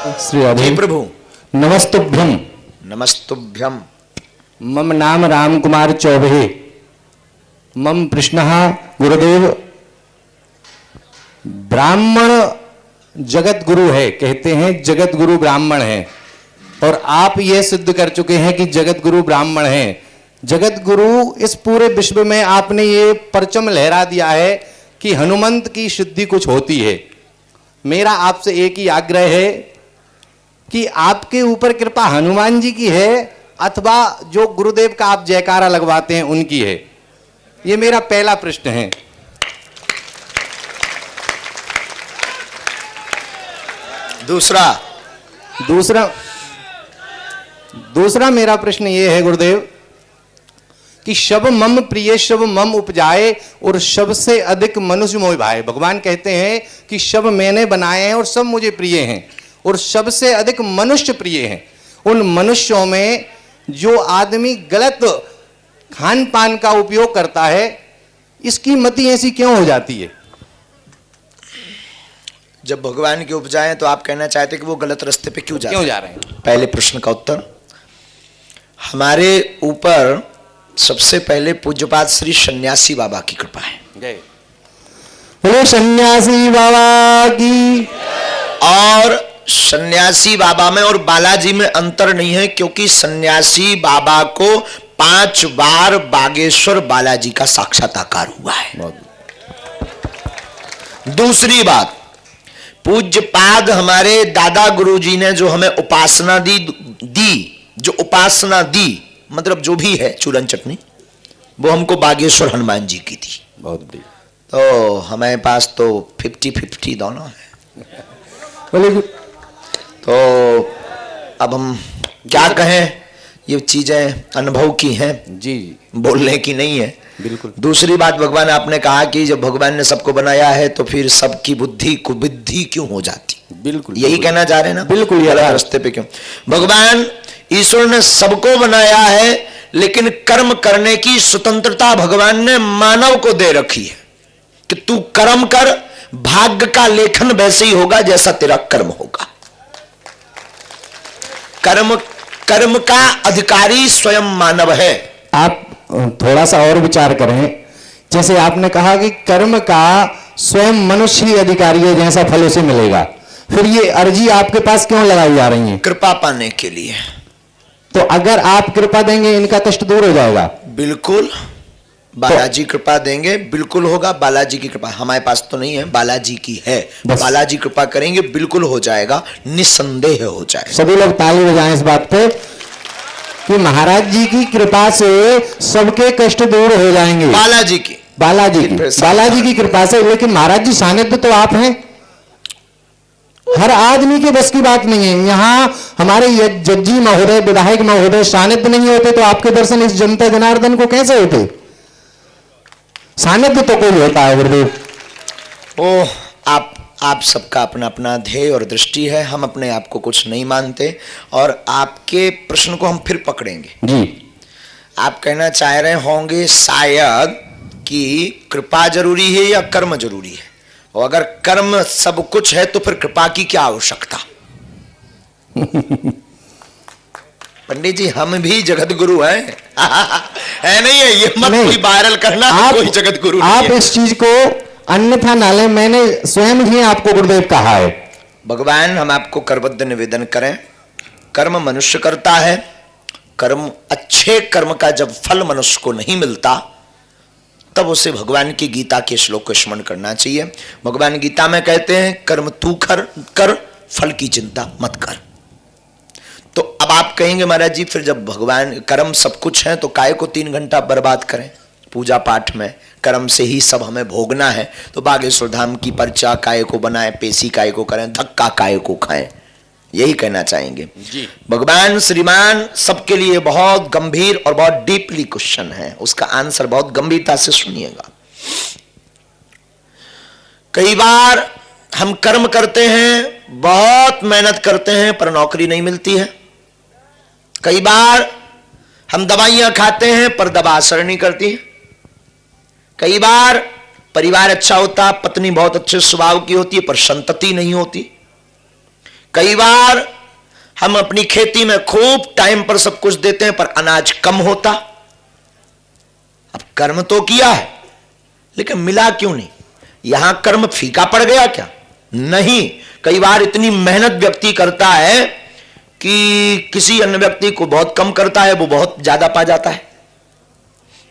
श्री राधे प्रभु। नमस्तुभ्यम। नमस्तुभ्यम। मम नाम राम कुमार चौबे। मम प्रश्नः गुरुदेव, ब्राह्मण जगत गुरु है, कहते हैं जगत गुरु ब्राह्मण है, और आप ये सिद्ध कर चुके हैं कि जगत गुरु ब्राह्मण है। जगत गुरु इस पूरे विश्व में आपने ये परचम लहरा दिया है कि हनुमंत की सिद्धि कुछ होती है। मेरा आपसे एक ही आग्रह है कि आपके ऊपर कृपा हनुमान जी की है अथवा जो गुरुदेव का आप जयकारा लगवाते हैं उनकी है। ये मेरा पहला प्रश्न है। दूसरा मेरा प्रश्न ये है गुरुदेव कि शब मम प्रिय शब मम उपजाए और शब से अधिक मनुष्य मोह भाए। भगवान कहते हैं कि शब मैंने बनाए हैं और सब मुझे प्रिय हैं और शब से अधिक मनुष्य प्रिय हैं। उन मनुष्यों में जो आदमी गलत खान पान का उपयोग करता है, इसकी मति ऐसी क्यों हो जाती है? जब भगवान के उपजाए तो आप कहना चाहते कि वो गलत रास्ते पे क्यों जा रहे हैं? पहले प्रश्न का उत्तर, हमारे ऊपर सबसे पहले पूज्यपाद श्री सन्यासी बाबा की कृपा है। बोलो सन्यासी बाबा की। और सन्यासी बाबा में और बालाजी में अंतर नहीं है, क्योंकि सन्यासी बाबा को 5 बार बागेश्वर बालाजी का साक्षात्कार हुआ है। दूसरी बात, पूज्यपाद हमारे दादा गुरुजी ने जो हमें उपासना दी, मतलब जो भी है चूरन चटनी, वो हमको बागेश्वर हनुमान जी की थी। बहुत बढ़िया। तो हमारे पास तो 50-50 दोनों है। तो अब हम क्या कहें, ये चीजें अनुभव की हैं जी, बोलने की नहीं है। बिल्कुल। दूसरी बात, भगवान आपने कहा कि जब भगवान ने सबको बनाया है तो फिर सबकी बुद्धि कुबुद्धि क्यों हो जाती? बिल्कुल यही कहना चाह रहे हैं ना? बिल्कुल। ये रास्ते पे क्यों? भगवान ईश्वर ने सबको बनाया है, लेकिन कर्म करने की स्वतंत्रता भगवान ने मानव को दे रखी है कि तू कर्म कर, भाग्य का लेखन वैसे ही होगा जैसा तेरा कर्म होगा। कर्म का अधिकारी स्वयं मानव है। आप थोड़ा सा और विचार करें। जैसे आपने कहा कि कर्म का स्वयं मनुष्य ही अधिकारी है, जैसा फल उसे मिलेगा, फिर ये अर्जी आपके पास क्यों लगाई जा रही है? कृपा पाने के लिए। तो अगर आप कृपा देंगे इनका कष्ट दूर हो जाएगा? बिल्कुल, बालाजी कृपा देंगे, बिल्कुल होगा। बालाजी की कृपा हमारे पास तो नहीं है, बालाजी की है। बालाजी कृपा करेंगे, बिल्कुल हो जाएगा, निसंदेह हो जाएगा। सभी लोग ताली बजाएं इस बात पे कि महाराज जी की कृपा से सबके कष्ट दूर हो जाएंगे। बालाजी की कृपा से। लेकिन महाराज जी सानिध्य तो आप हैं, हर आदमी के बस की बात नहीं है। यहाँ हमारे जज्जी महोदय, विधायक महोदय सानिध्य नहीं होते तो आपके दर्शन इस जनता जनार्दन को कैसे होते? सानिध्य तो कोई होता है गुरुदेव। ओ, आप सबका अपना अपना ध्येय और दृष्टि है, हम अपने आप को कुछ नहीं मानते। और आपके प्रश्न को हम फिर पकड़ेंगे जी। आप कहना चाह रहे होंगे शायद कि कृपा जरूरी है या कर्म जरूरी है, और अगर कर्म सब कुछ है तो फिर कृपा की क्या आवश्यकता? पंडित जी, हम भी जगत गुरु हैं। है नहीं है? ये मत कोई वायरल करना, कोई जगत गुरु नहीं आप है। इस चीज को अन्यथा ना लें, मैंने स्वयं ही आपको गुरुदेव कहा है। भगवान, हम आपको करबद्ध निवेदन करें, कर्म मनुष्य करता है। कर्म, अच्छे कर्म का जब फल मनुष्य को नहीं मिलता, तब उसे भगवान की गीता के श्लोक को स्मरण करना चाहिए। भगवान गीता में कहते हैं, कर्म तू कर, फल की चिंता मत कर। तो अब आप कहेंगे महाराज जी, फिर जब भगवान कर्म सब कुछ है तो काहे को 3 घंटा बर्बाद करें पूजा पाठ में? कर्म से ही सब हमें भोगना है, तो बागेश्वर धाम की पर्चा काहे को बनाए, पेशी काहे को करें, धक्का काहे को खाएं? यही कहना चाहेंगे जी। भगवान श्रीमान सबके लिए बहुत गंभीर और बहुत डीपली क्वेश्चन है, उसका आंसर बहुत गंभीरता से सुनिएगा। कई बार हम कर्म करते हैं, बहुत मेहनत करते हैं, पर नौकरी नहीं मिलती है। कई बार हम दवाइयां खाते हैं, पर दवा असर नहीं करती है। कई बार परिवार अच्छा होता, पत्नी बहुत अच्छे स्वभाव की होती है, पर संतति नहीं होती। कई बार हम अपनी खेती में खूब टाइम पर सब कुछ देते हैं पर अनाज कम होता। अब कर्म तो किया है लेकिन मिला क्यों नहीं? यहां कर्म फीका पड़ गया क्या? नहीं, कई बार इतनी मेहनत व्यक्ति करता है कि किसी अन्य व्यक्ति को बहुत कम करता है, वो बहुत ज्यादा पा जाता है।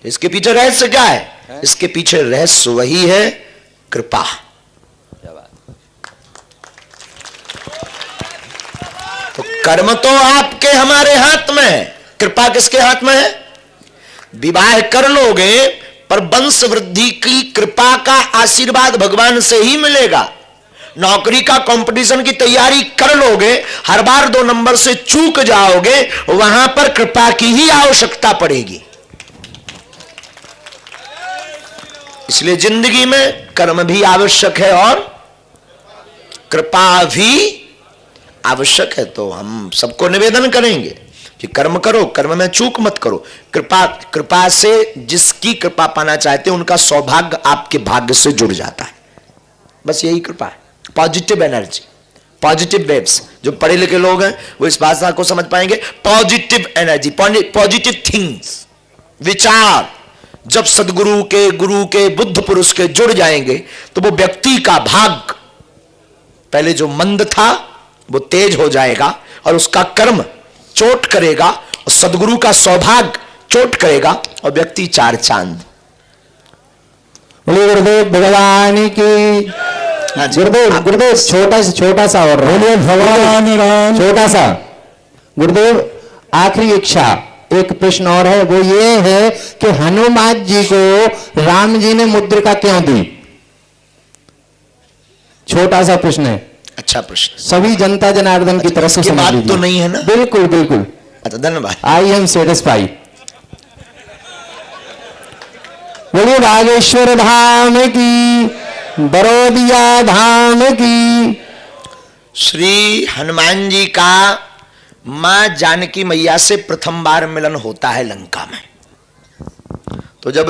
इसके पीछे रहस्य क्या है? इसके पीछे रहस्य वही है कृपा। तो कर्म तो आपके हमारे हाथ में है, कृपा किसके हाथ में है? विवाह कर लोगे पर वंश वृद्धि की कृपा का आशीर्वाद भगवान से ही मिलेगा। नौकरी का कंपटीशन की तैयारी कर लोगे, हर बार 2 नंबर से चूक जाओगे, वहां पर कृपा की ही आवश्यकता पड़ेगी। इसलिए जिंदगी में कर्म भी आवश्यक है और कृपा भी आवश्यक है। तो हम सबको निवेदन करेंगे कि कर्म करो, कर्म में चूक मत करो। कृपा से जिसकी कृपा पाना चाहते हैं उनका सौभाग्य आपके भाग्य से जुड़ जाता है। बस यही कृपा है। Positive energy, positive waves. जो पढ़े लिखे लोग हैं वो इस भाषा को समझ पाएंगे। पॉजिटिव एनर्जी, पॉजिटिव थिंग्स, विचार जब सदगुरु के, गुरु के, बुद्ध पुरुष के जुड़ जाएंगे तो वो व्यक्ति का भाग्य पहले जो मंद था वो तेज हो जाएगा और उसका कर्म चोट करेगा और सदगुरु का सौभाग्य चोट करेगा और व्यक्ति 4 चांद। गुरुदेव भगवान की। गुरुदेव छोटा सा और बोलिए भगवान राम। छोटा सा गुरुदेव, आखिरी इच्छा, एक प्रश्न और है, वो ये है कि हनुमान जी को राम जी ने मुद्रिका क्यों दी? छोटा सा प्रश्न है। अच्छा प्रश्न, सभी जनता जनार्दन की तरफ से समझ लीजिए। तो नहीं है ना? बिल्कुल बिल्कुल। अच्छा धन्यवाद। I am satisfy. बोलिए बागेश्वर धाम की, बरोदिया धाम की। श्री हनुमान जी का मां जानकी मैया से प्रथम बार मिलन होता है लंका में। तो जब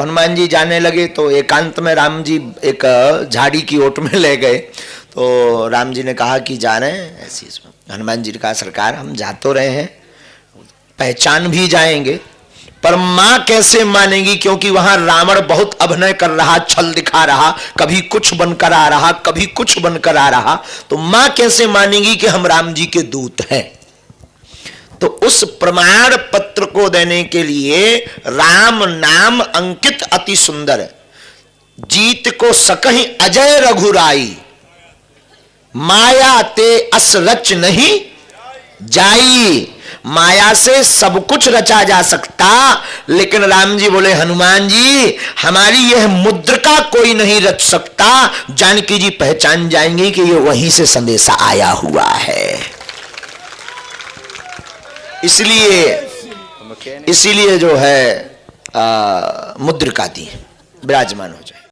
हनुमान जी जाने लगे तो एकांत में राम जी एक झाड़ी की ओट में ले गए। तो राम जी ने कहा कि जा रहे हैं ऐसी। हनुमान जी ने कहा सरकार हम जा तो रहे हैं, पहचान भी जाएंगे, पर मां कैसे मानेगी? क्योंकि वहां रावण बहुत अभिनय कर रहा, छल दिखा रहा, कभी कुछ बनकर आ रहा, कभी कुछ बनकर आ रहा। तो मां कैसे मानेगी कि हम राम जी के दूत हैं? तो उस प्रमाण पत्र को देने के लिए राम नाम अंकित अति सुंदर, जीत को सकहि अजय रघुराई, माया ते अस रच नहीं जाई। माया से सब कुछ रचा जा सकता, लेकिन राम जी बोले हनुमान जी हमारी यह मुद्रिका कोई नहीं रच सकता। जानकी जी पहचान जाएंगी कि ये वहीं से संदेशा आया हुआ है। इसीलिए जो है मुद्रिका दी, विराजमान हो जाए।